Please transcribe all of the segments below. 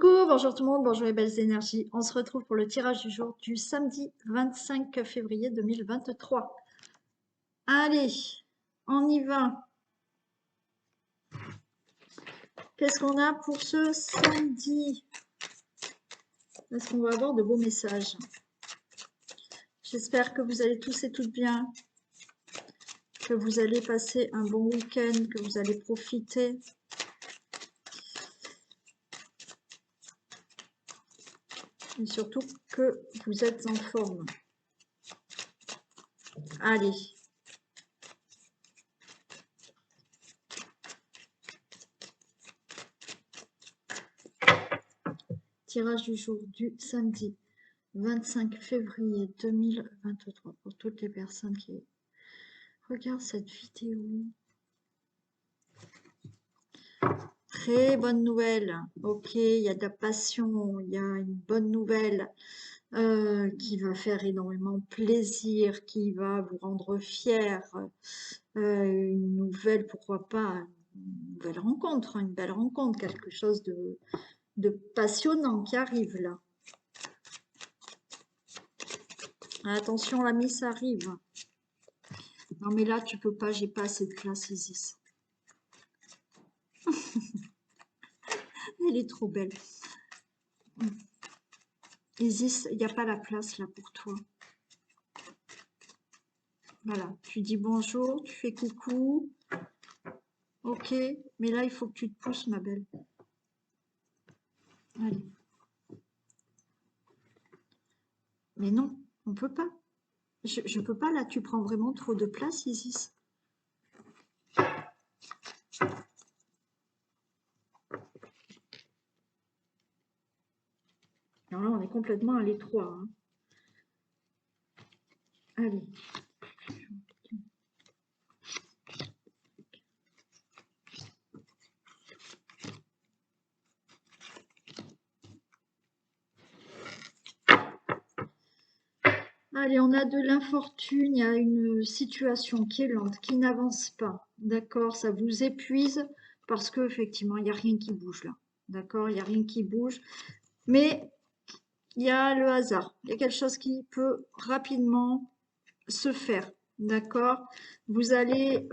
Coucou, bonjour tout le monde, bonjour les belles énergies. On se retrouve pour le tirage du jour du samedi 25 février 2023. Allez, on y va. Qu'est-ce qu'on a pour ce samedi? Est-ce qu'on va avoir de beaux messages? J'espère que vous allez tous et toutes bien, que vous allez passer un bon week-end, que vous allez profiter. Et surtout que vous êtes en forme. Allez. Tirage du jour du samedi 25 février 2023 pour toutes les personnes qui regardent cette vidéo. Très bonne nouvelle. Ok, il y a de la passion, il y a une bonne nouvelle qui va faire énormément plaisir, qui va vous rendre fier. Une nouvelle, pourquoi pas, une nouvelle rencontre, une belle rencontre, quelque chose de passionnant qui arrive là. Attention, l'ami, ça arrive. Non, mais là, tu peux pas, j'ai pas assez de place, Isis. Elle est trop belle. Isis, il n'y a pas la place là pour toi. Voilà, tu dis bonjour, tu fais coucou. Ok, mais là, il faut que tu te pousses, ma belle. Allez. Mais non, on peut pas. Je peux pas, là, tu prends vraiment trop de place, Isis. Alors là, on est complètement à l'étroit. Hein. Allez. Allez, on a de l'infortune, il y a une situation qui est lente, qui n'avance pas. D'accord, ça vous épuise parce qu'effectivement, il n'y a rien qui bouge là. D'accord, il n'y a rien qui bouge. Mais il y a le hasard. Il y a quelque chose qui peut rapidement se faire. D'accord, vous allez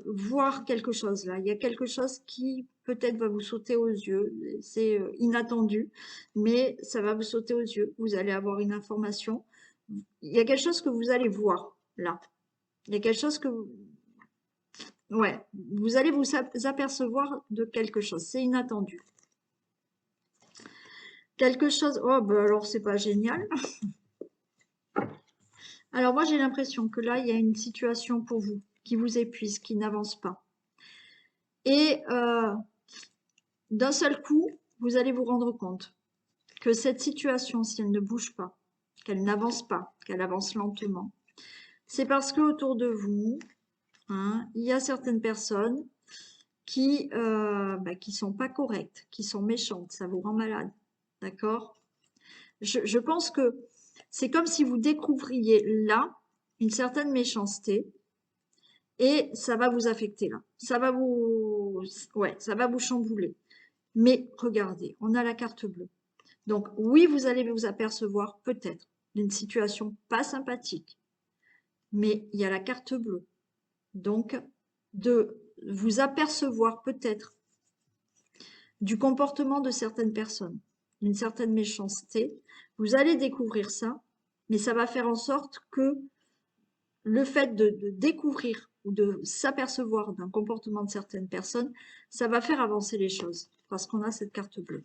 voir quelque chose là. Il y a quelque chose qui peut-être va vous sauter aux yeux. C'est inattendu, mais ça va vous sauter aux yeux. Vous allez avoir une information. Il y a quelque chose que vous allez voir là. Il y a quelque chose que ouais, vous allez vous apercevoir de quelque chose. C'est inattendu. Quelque chose. Oh, ben alors c'est pas génial. Alors moi j'ai l'impression que là il y a une situation pour vous qui vous épuise, qui n'avance pas. Et d'un seul coup, vous allez vous rendre compte que cette situation, si elle ne bouge pas, qu'elle n'avance pas, qu'elle avance lentement, c'est parce que autour de vous, hein, il y a certaines personnes qui sont pas correctes, qui sont méchantes, ça vous rend malade, d'accord? Je pense que c'est comme si vous découvriez là une certaine méchanceté et ça va vous affecter là, ça va vous chambouler. Mais regardez, on a la carte bleue. Donc oui, vous allez vous apercevoir peut-être d'une situation pas sympathique, mais il y a la carte bleue. Donc de vous apercevoir peut-être du comportement de certaines personnes, d'une certaine méchanceté. Vous allez découvrir ça, mais ça va faire en sorte que le fait de découvrir ou de s'apercevoir d'un comportement de certaines personnes, ça va faire avancer les choses parce qu'on a cette carte bleue.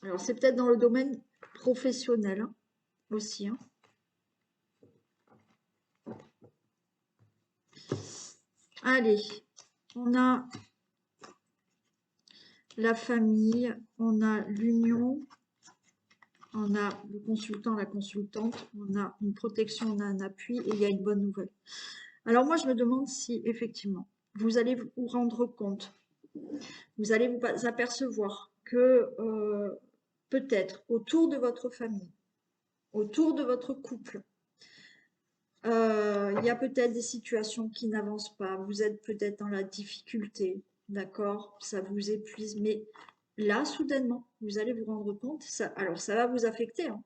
Alors c'est peut-être dans le domaine professionnel hein, aussi. Hein. Allez, on a la famille, on a l'union, on a le consultant, la consultante, on a une protection, on a un appui et il y a une bonne nouvelle. Alors moi, je me demande si effectivement, vous allez vous rendre compte, vous allez vous apercevoir que peut-être autour de votre famille, autour de votre couple, il y a peut-être des situations qui n'avancent pas, vous êtes peut-être dans la difficulté, d'accord? Ça vous épuise, mais là, soudainement, vous allez vous rendre compte, alors ça va vous affecter, hein,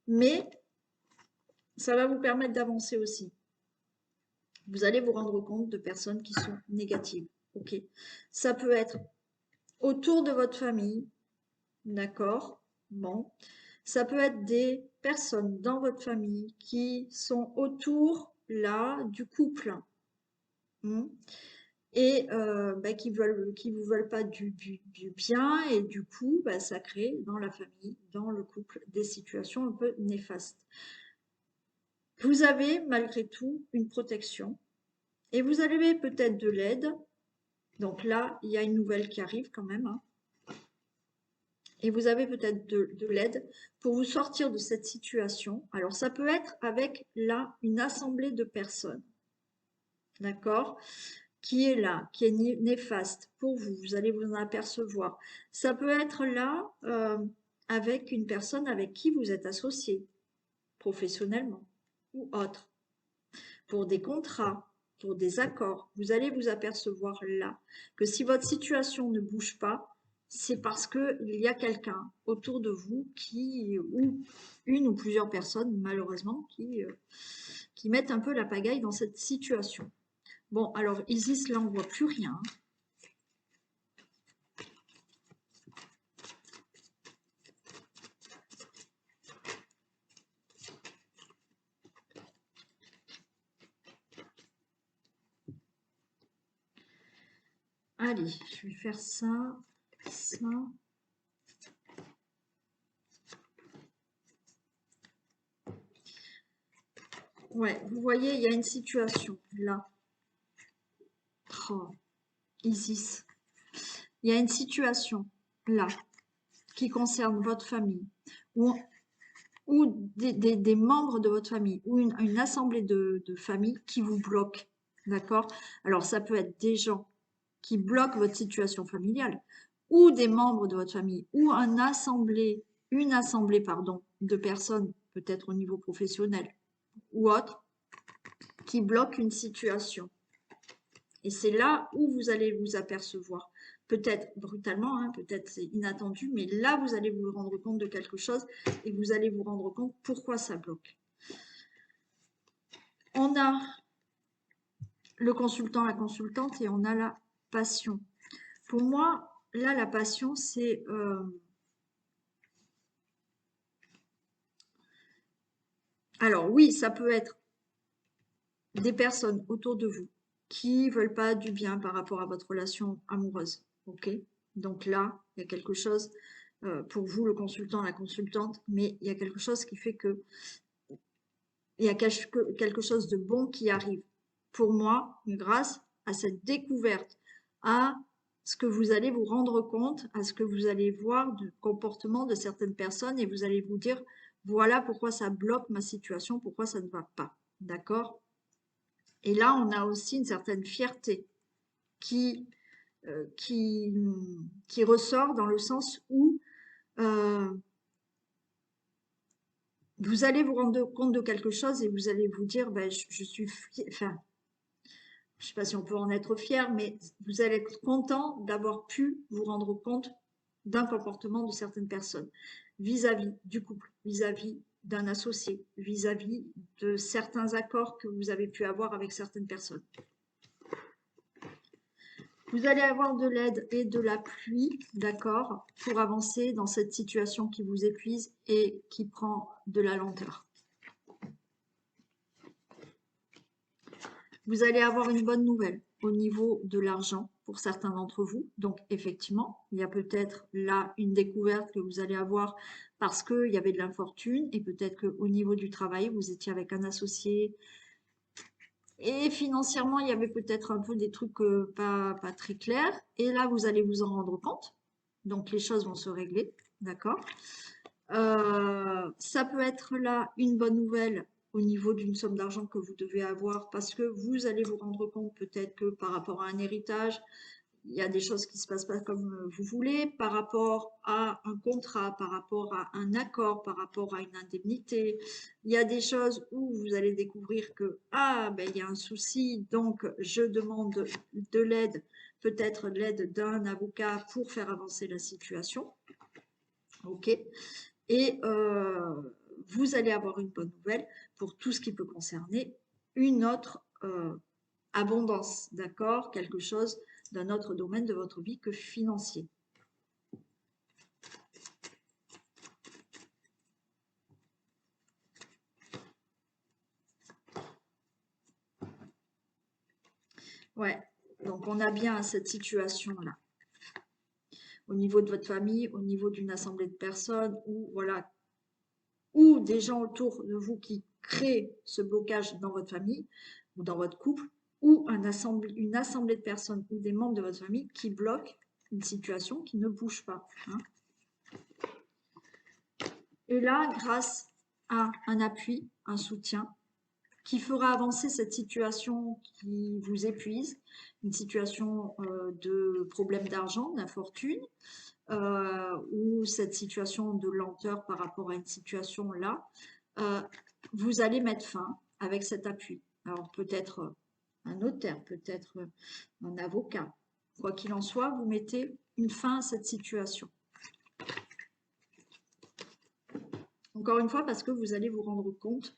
mais ça va vous permettre d'avancer aussi. Vous allez vous rendre compte de personnes qui sont négatives. Ok. Ça peut être autour de votre famille, d'accord? Bon. Ça peut être des personnes dans votre famille qui sont autour, là, du couple. Et qui vous veulent pas du bien, et du coup, ça crée dans la famille, dans le couple, des situations un peu néfastes. Vous avez malgré tout une protection et vous avez peut-être de l'aide. Donc là, il y a une nouvelle qui arrive quand même, hein. Et vous avez peut-être de l'aide pour vous sortir de cette situation. Alors ça peut être avec là une assemblée de personnes, d'accord, qui est là, qui est néfaste pour vous, vous allez vous en apercevoir. Ça peut être là avec une personne avec qui vous êtes associé, professionnellement ou autre, pour des contrats, pour des accords. Vous allez vous apercevoir là que si votre situation ne bouge pas, c'est parce qu'il y a quelqu'un autour de vous ou une ou plusieurs personnes, malheureusement, qui mettent un peu la pagaille dans cette situation. Bon, alors Isis, là, on ne voit plus rien. Allez, je vais faire ça, ça. Ouais, vous voyez, il y a une situation là. Oh, Isis. Il y a une situation là qui concerne votre famille ou des membres de votre famille ou une assemblée de familles qui vous bloquent. D'accord? Alors, ça peut être des gens qui bloquent votre situation familiale ou des membres de votre famille ou une assemblée pardon, de personnes, peut-être au niveau professionnel ou autre, qui bloquent une situation. Et c'est là où vous allez vous apercevoir. Peut-être brutalement, hein, peut-être c'est inattendu, mais là, vous allez vous rendre compte de quelque chose et vous allez vous rendre compte pourquoi ça bloque. On a le consultant, la consultante et on a la passion. Pour moi, là, la passion, c'est... Alors oui, ça peut être des personnes autour de vous qui veulent pas du bien par rapport à votre relation amoureuse. Ok? Donc là, il y a quelque chose pour vous, le consultant, la consultante, mais il y a quelque chose qui fait que il y a quelque chose de bon qui arrive. Pour moi, grâce à cette découverte, à ce que vous allez vous rendre compte, à ce que vous allez voir du comportement de certaines personnes et vous allez vous dire, voilà pourquoi ça bloque ma situation, pourquoi ça ne va pas. D'accord? Et là, on a aussi une certaine fierté qui, euh, qui, qui ressort dans le sens où euh, vous allez vous rendre compte de quelque chose et vous allez vous dire, ben, je suis fier, enfin, je ne sais pas si on peut en être fier, mais vous allez être content d'avoir pu vous rendre compte d'un comportement de certaines personnes vis-à-vis du couple, vis-à-vis d'un associé, vis-à-vis de certains accords que vous avez pu avoir avec certaines personnes. Vous allez avoir de l'aide et de l'appui, d'accord, pour avancer dans cette situation qui vous épuise et qui prend de la lenteur. Vous allez avoir une bonne nouvelle au niveau de l'argent pour certains d'entre vous. Donc, effectivement, il y a peut-être là une découverte que vous allez avoir parce qu'il y avait de l'infortune et peut-être qu'au niveau du travail, vous étiez avec un associé et financièrement, il y avait peut-être un peu des trucs pas très clairs. Et là, vous allez vous en rendre compte. Donc, les choses vont se régler. D'accord? Ça peut être là une bonne nouvelle au niveau d'une somme d'argent que vous devez avoir parce que vous allez vous rendre compte peut-être que par rapport à un héritage, il y a des choses qui ne se passent pas comme vous voulez, par rapport à un contrat, par rapport à un accord, par rapport à une indemnité. Il y a des choses où vous allez découvrir que, ah, ben, il y a un souci, donc je demande de l'aide peut-être l'aide d'un avocat pour faire avancer la situation. Ok. Et vous allez avoir une bonne nouvelle pour tout ce qui peut concerner une autre abondance, d'accord? Quelque chose d'un autre domaine de votre vie que financier. Ouais, donc on a bien cette situation-là. Au niveau de votre famille, au niveau d'une assemblée de personnes, ou voilà, ou des gens autour de vous qui créent ce blocage dans votre famille ou dans votre couple, ou une assemblée de personnes ou des membres de votre famille qui bloquent une situation qui ne bouge pas. Hein. Et là, grâce à un appui, un soutien, qui fera avancer cette situation qui vous épuise, une situation de problème d'argent, d'infortune, ou cette situation de lenteur par rapport à une situation là, vous allez mettre fin avec cet appui. Alors peut-être un notaire, peut-être un avocat. Quoi qu'il en soit, vous mettez une fin à cette situation. Encore une fois, parce que vous allez vous rendre compte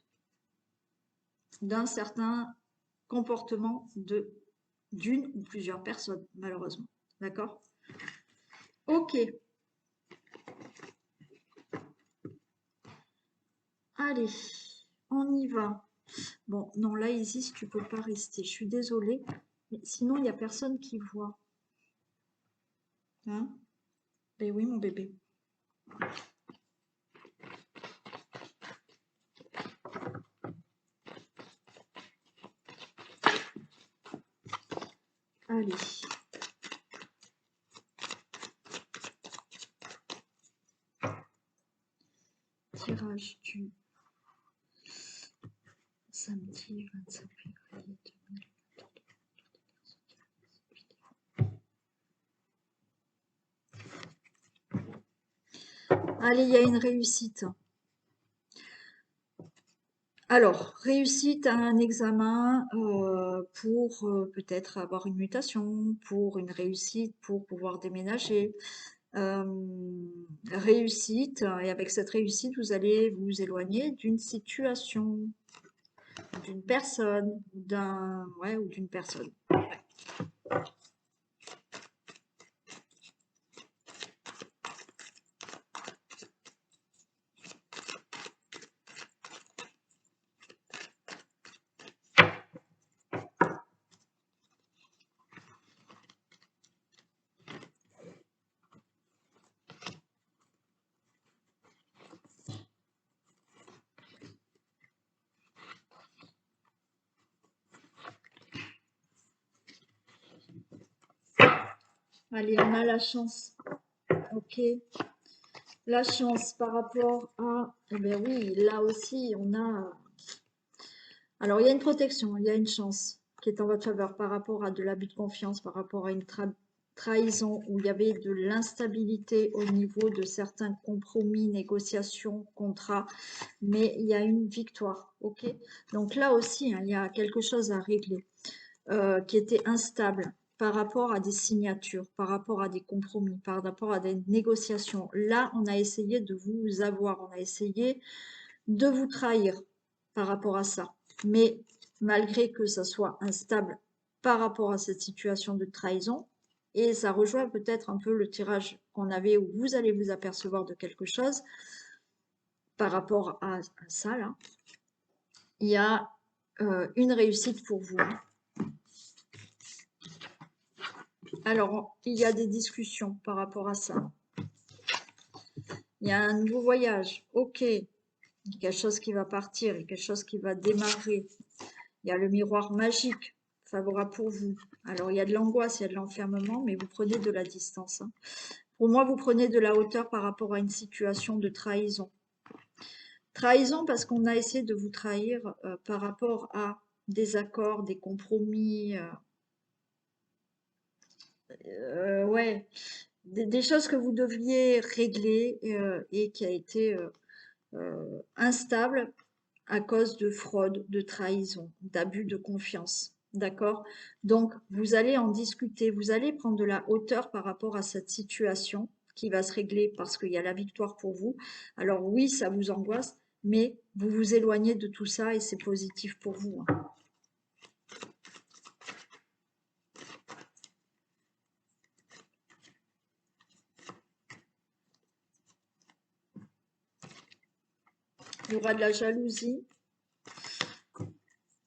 d'un certain comportement d'une ou plusieurs personnes, malheureusement. D'accord? Ok. Allez, on y va. Bon, non, là, Isis, tu peux pas rester. Je suis désolée. Mais sinon, il n'y a personne qui voit. Hein? Ben oui, mon bébé. Allez. Tirage du samedi 25 février 2023. Allez, il y a une réussite. Alors, réussite à un examen pour peut-être avoir une mutation, pour une réussite, pour pouvoir déménager. Réussite, et avec cette réussite, vous allez vous éloigner d'une situation, d'une personne, ou d'une personne. Ouais. Allez, on a la chance. Ok. La chance par rapport à... Eh bien oui, là aussi, on a... Alors, il y a une protection, il y a une chance qui est en votre faveur par rapport à de l'abus de confiance, par rapport à une trahison où il y avait de l'instabilité au niveau de certains compromis, négociations, contrats, mais il y a une victoire, ok? Donc là aussi, hein, il y a quelque chose à régler qui était instable par rapport à des signatures, par rapport à des compromis, par rapport à des négociations. Là, on a essayé de vous avoir, on a essayé de vous trahir par rapport à ça. Mais malgré que ça soit instable par rapport à cette situation de trahison, et ça rejoint peut-être un peu le tirage qu'on avait où vous allez vous apercevoir de quelque chose par rapport à ça, là, il y a une réussite pour vous. Alors, il y a des discussions par rapport à ça. Il y a un nouveau voyage, ok. Il y a quelque chose qui va partir, il y a quelque chose qui va démarrer. Il y a le miroir magique, favorable pour vous. Alors, il y a de l'angoisse, il y a de l'enfermement, mais vous prenez de la distance. Hein. Pour moi, vous prenez de la hauteur par rapport à une situation de trahison. Trahison parce qu'on a essayé de vous trahir par rapport à des accords, des compromis. Ouais, des choses que vous deviez régler et qui a été instable à cause de fraude, de trahison, d'abus de confiance. D'accord? Donc, vous allez en discuter, vous allez prendre de la hauteur par rapport à cette situation qui va se régler parce qu'il y a la victoire pour vous. Alors oui, ça vous angoisse, mais vous vous éloignez de tout ça et c'est positif pour vous, hein. Il y aura de la jalousie.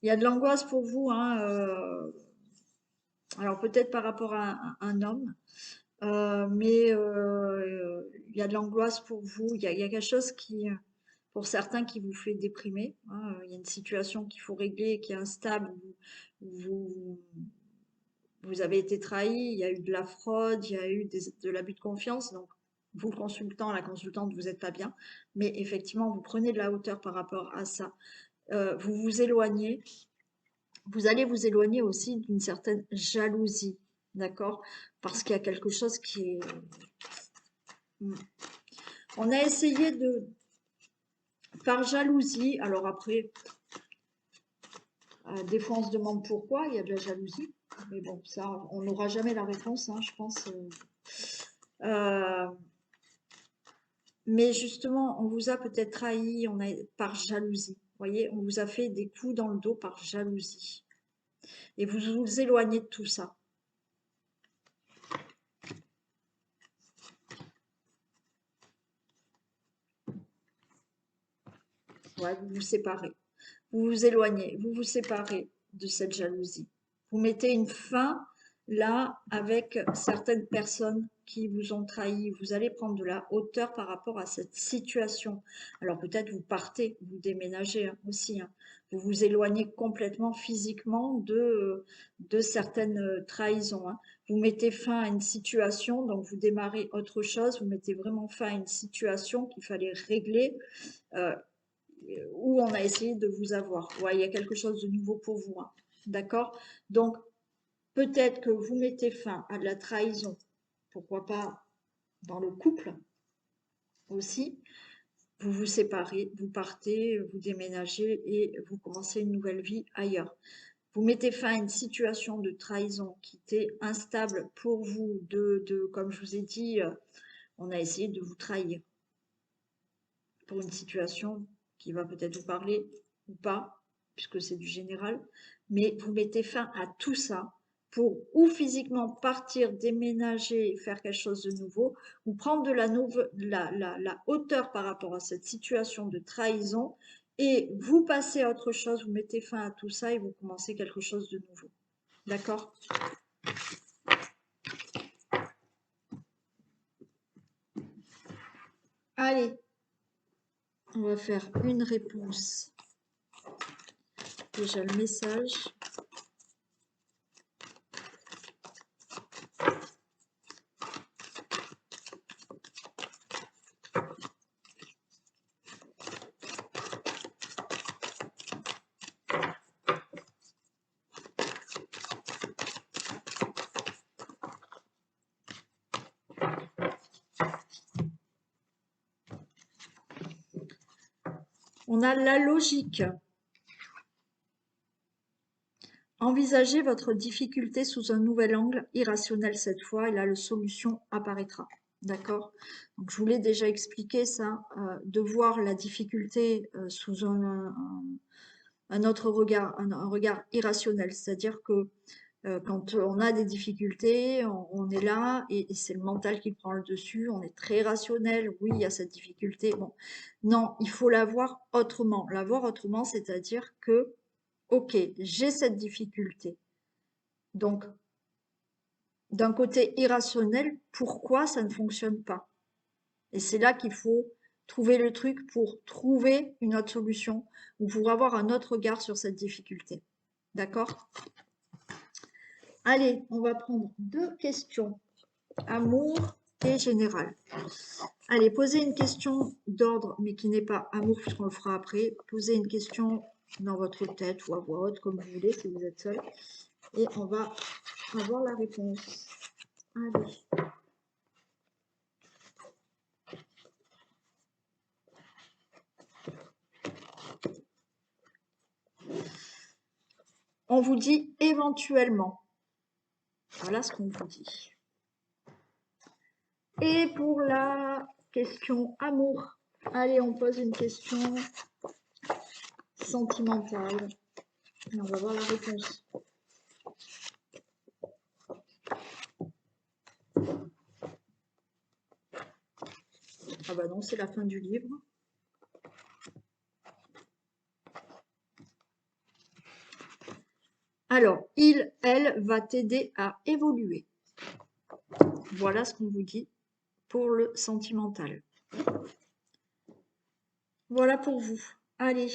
Il y a de l'angoisse pour vous, hein, alors peut-être par rapport à un homme, mais il y a de l'angoisse pour vous. Il y a quelque chose qui, pour certains, qui vous fait déprimer, hein. Il y a une situation qu'il faut régler, qui est instable, où vous avez été trahi, il y a eu de la fraude, il y a eu de l'abus de confiance. Donc, vous, le consultant, la consultante, vous n'êtes pas bien. Mais effectivement, vous prenez de la hauteur par rapport à ça. Vous vous éloignez. Vous allez vous éloigner aussi d'une certaine jalousie, d'accord? Parce qu'il y a quelque chose qui est... On a essayé de... Par jalousie, alors après, des fois on se demande pourquoi il y a de la jalousie, mais bon, ça, on n'aura jamais la réponse, hein, je pense. Mais justement, on vous a peut-être trahi, par jalousie. Vous voyez, on vous a fait des coups dans le dos par jalousie. Et vous vous éloignez de tout ça. Ouais, vous vous séparez. Vous vous éloignez, vous vous séparez de cette jalousie. Vous mettez une fin là avec certaines personnes qui vous ont trahi. Vous allez prendre de la hauteur par rapport à cette situation. Alors peut-être vous partez, vous déménagez, hein, aussi, hein. Vous vous éloignez complètement physiquement de certaines trahisons, hein. Vous mettez fin à une situation, donc vous démarrez autre chose. Vous mettez vraiment fin à une situation qu'il fallait régler. Euh, où on a essayé de vous avoir. Ouais, il y a quelque chose de nouveau pour vous, hein. D'accord? Donc, peut-être que vous mettez fin à de la trahison, pourquoi pas dans le couple aussi. Vous vous séparez, vous partez, vous déménagez et vous commencez une nouvelle vie ailleurs. Vous mettez fin à une situation de trahison qui était instable pour vous, comme je vous ai dit, on a essayé de vous trahir pour une situation qui va peut-être vous parler ou pas, puisque c'est du général, mais vous mettez fin à tout ça pour ou physiquement partir, déménager, faire quelque chose de nouveau, ou prendre de la hauteur par rapport à cette situation de trahison, et vous passez à autre chose, vous mettez fin à tout ça et vous commencez quelque chose de nouveau. D'accord? Allez, on va faire une réponse. Déjà le message. On a la logique. Envisagez votre difficulté sous un nouvel angle, irrationnel cette fois, et là, la solution apparaîtra. D'accord? Donc, je vous l'ai déjà expliqué ça, de voir la difficulté sous un autre regard, un regard irrationnel. C'est-à-dire que quand on a des difficultés, on est là et c'est le mental qui prend le dessus, on est très rationnel, oui, il y a cette difficulté. Bon, non, il faut la voir autrement. La voir autrement, c'est-à-dire que, ok, j'ai cette difficulté. Donc, d'un côté irrationnel, pourquoi ça ne fonctionne pas? Et c'est là qu'il faut trouver le truc pour trouver une autre solution ou pour avoir un autre regard sur cette difficulté. D'accord? Allez, on va prendre 2 questions. Amour et général. Allez, posez une question d'ordre, mais qui n'est pas amour, puisqu'on le fera après. Posez une question dans votre tête ou à voix haute, comme vous voulez, si vous êtes seul. Et on va avoir la réponse. Allez. On vous dit éventuellement. Voilà ce qu'on vous dit. Et pour la question amour, allez, on pose une question sentimentale. Et on va voir la réponse. Ah bah non, c'est la fin du livre. Alors, il, elle va t'aider à évoluer. Voilà ce qu'on vous dit pour le sentimental. Voilà pour vous. Allez.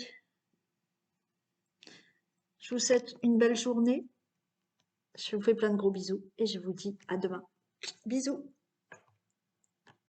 Je vous souhaite une belle journée. Je vous fais plein de gros bisous et je vous dis à demain. Bisous.